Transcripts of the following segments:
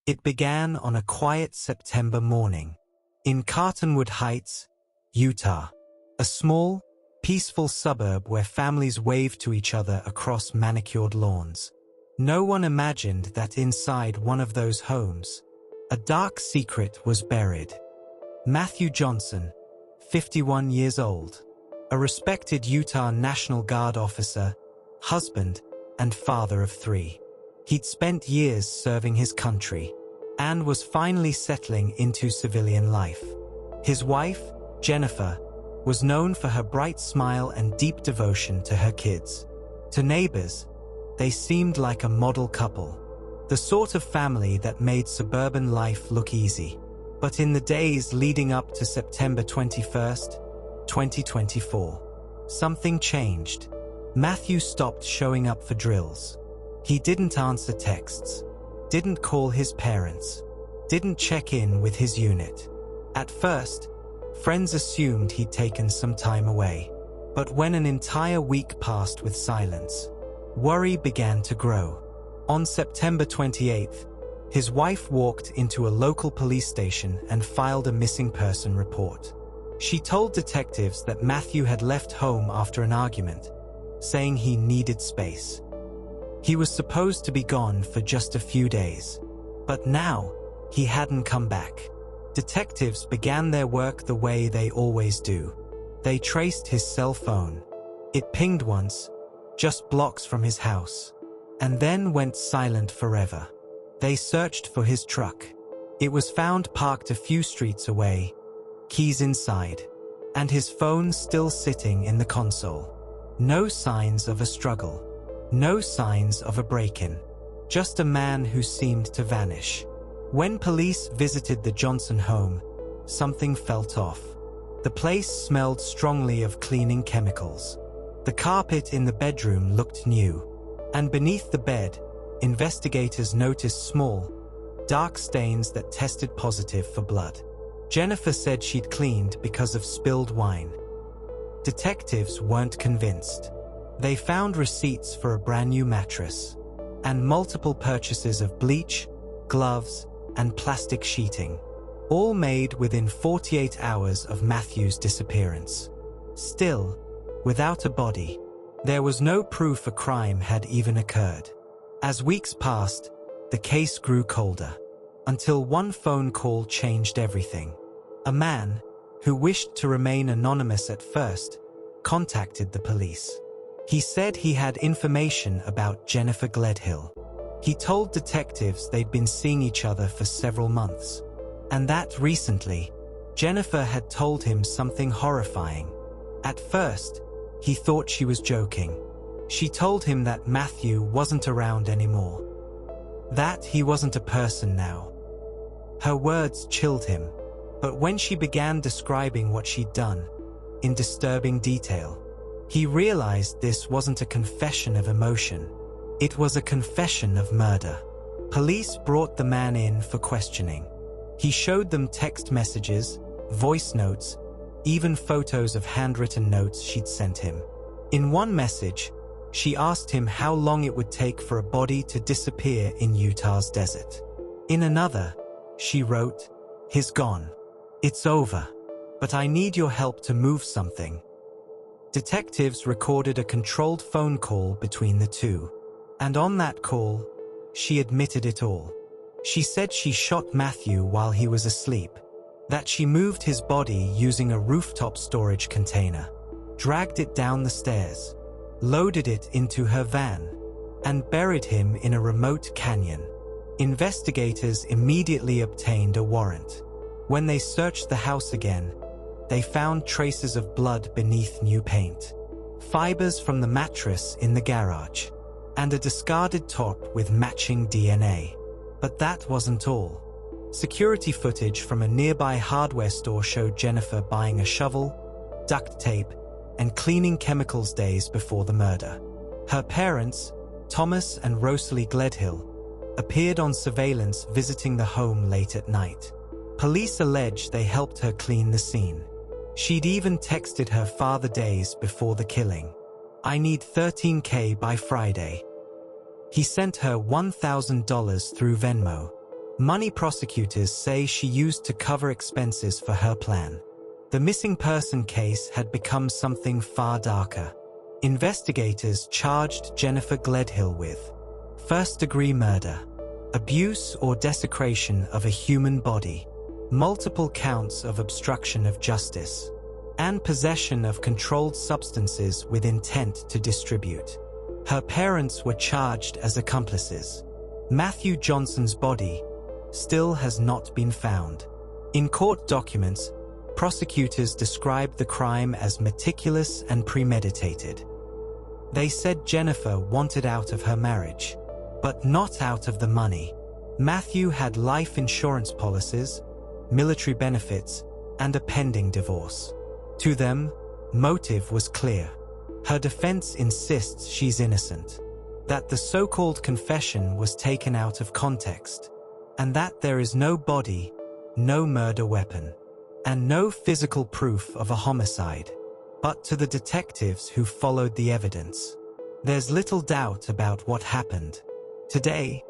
It began on a quiet September morning in Cottonwood Heights, Utah, a small, peaceful suburb where families waved to each other across manicured lawns. No one imagined that inside one of those homes, a dark secret was buried. Matthew Johnson, 51 years old, a respected Utah National Guard officer, husband, and father of 3. He'd spent years serving his country and was finally settling into civilian life. His wife, Jennifer, was known for her bright smile and deep devotion to her kids. To neighbors, they seemed like a model couple, the sort of family that made suburban life look easy. But in the days leading up to September 21st, 2024, something changed. Matthew stopped showing up for drills. He didn't answer texts, didn't call his parents, didn't check in with his unit. At first, friends assumed he'd taken some time away. But when an entire week passed with silence, worry began to grow. On September 28th, his wife walked into a local police station and filed a missing person report. She told detectives that Matthew had left home after an argument, saying he needed space. He was supposed to be gone for just a few days, but now he hadn't come back. Detectives began their work the way they always do. They traced his cell phone. It pinged once, just blocks from his house, and then went silent forever. They searched for his truck. It was found parked a few streets away, keys inside, and his phone still sitting in the console. No signs of a struggle. No signs of a break-in. Just a man who seemed to vanish. When police visited the Johnson home, something felt off. The place smelled strongly of cleaning chemicals. The carpet in the bedroom looked new, and beneath the bed, investigators noticed small, dark stains that tested positive for blood. Jennifer said she'd cleaned because of spilled wine. Detectives weren't convinced. They found receipts for a brand new mattress and multiple purchases of bleach, gloves, and plastic sheeting, all made within 48 hours of Matthew's disappearance. Still, without a body, there was no proof a crime had even occurred. As weeks passed, the case grew colder, until one phone call changed everything. A man, who wished to remain anonymous at first, contacted the police. He said he had information about Jennifer Gledhill. He told detectives they'd been seeing each other for several months, and that recently, Jennifer had told him something horrifying. At first, he thought she was joking. She told him that Matthew wasn't around anymore, that he wasn't a person now. Her words chilled him, but when she began describing what she'd done, in disturbing detail, he realized this wasn't a confession of emotion. It was a confession of murder. Police brought the man in for questioning. He showed them text messages, voice notes, even photos of handwritten notes she'd sent him. In one message, she asked him how long it would take for a body to disappear in Utah's desert. In another, she wrote, "He's gone. It's over. But I need your help to move something." Detectives recorded a controlled phone call between the two. And on that call, she admitted it all. She said she shot Matthew while he was asleep, that she moved his body using a rooftop storage container, dragged it down the stairs, loaded it into her van, and buried him in a remote canyon. Investigators immediately obtained a warrant. When they searched the house again, they found traces of blood beneath new paint, fibers from the mattress in the garage, and a discarded top with matching DNA. But that wasn't all. Security footage from a nearby hardware store showed Jennifer buying a shovel, duct tape, and cleaning chemicals days before the murder. Her parents, Thomas and Rosalie Gledhill, appeared on surveillance visiting the home late at night. Police allege they helped her clean the scene. She'd even texted her father days before the killing. "I need $13K by Friday." He sent her $1,000 through Venmo. Money prosecutors say she used to cover expenses for her plan. The missing person case had become something far darker. Investigators charged Jennifer Gledhill with first-degree murder, abuse or desecration of a human body, multiple counts of obstruction of justice, and possession of controlled substances with intent to distribute. Her parents were charged as accomplices. Matthew Johnson's body still has not been found. In court documents, prosecutors described the crime as meticulous and premeditated. They said Jennifer wanted out of her marriage, but not out of the money. Matthew had life insurance policies, military benefits, and a pending divorce. To them, motive was clear. Her defense insists she's innocent, that the so-called confession was taken out of context, and that there is no body, no murder weapon, and no physical proof of a homicide. But to the detectives who followed the evidence, there's little doubt about what happened. Today,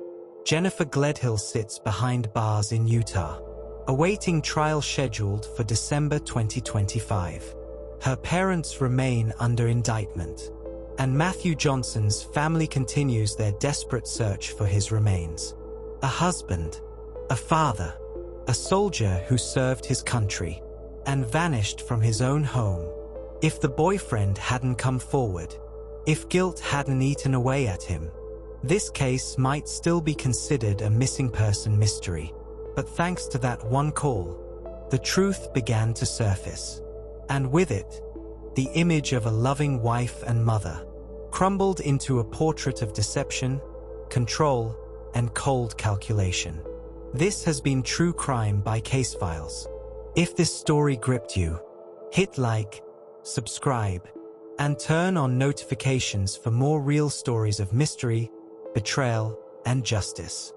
Jennifer Gledhill sits behind bars in Utah, awaiting trial scheduled for December 2025. Her parents remain under indictment, and Matthew Johnson's family continues their desperate search for his remains. A husband, a father, a soldier who served his country and vanished from his own home. If the boyfriend hadn't come forward, if guilt hadn't eaten away at him, this case might still be considered a missing person mystery. But thanks to that one call, the truth began to surface. And with it, the image of a loving wife and mother crumbled into a portrait of deception, control, and cold calculation. This has been True Crime by Casefiles. If this story gripped you, hit like, subscribe, and turn on notifications for more real stories of mystery, betrayal, and justice.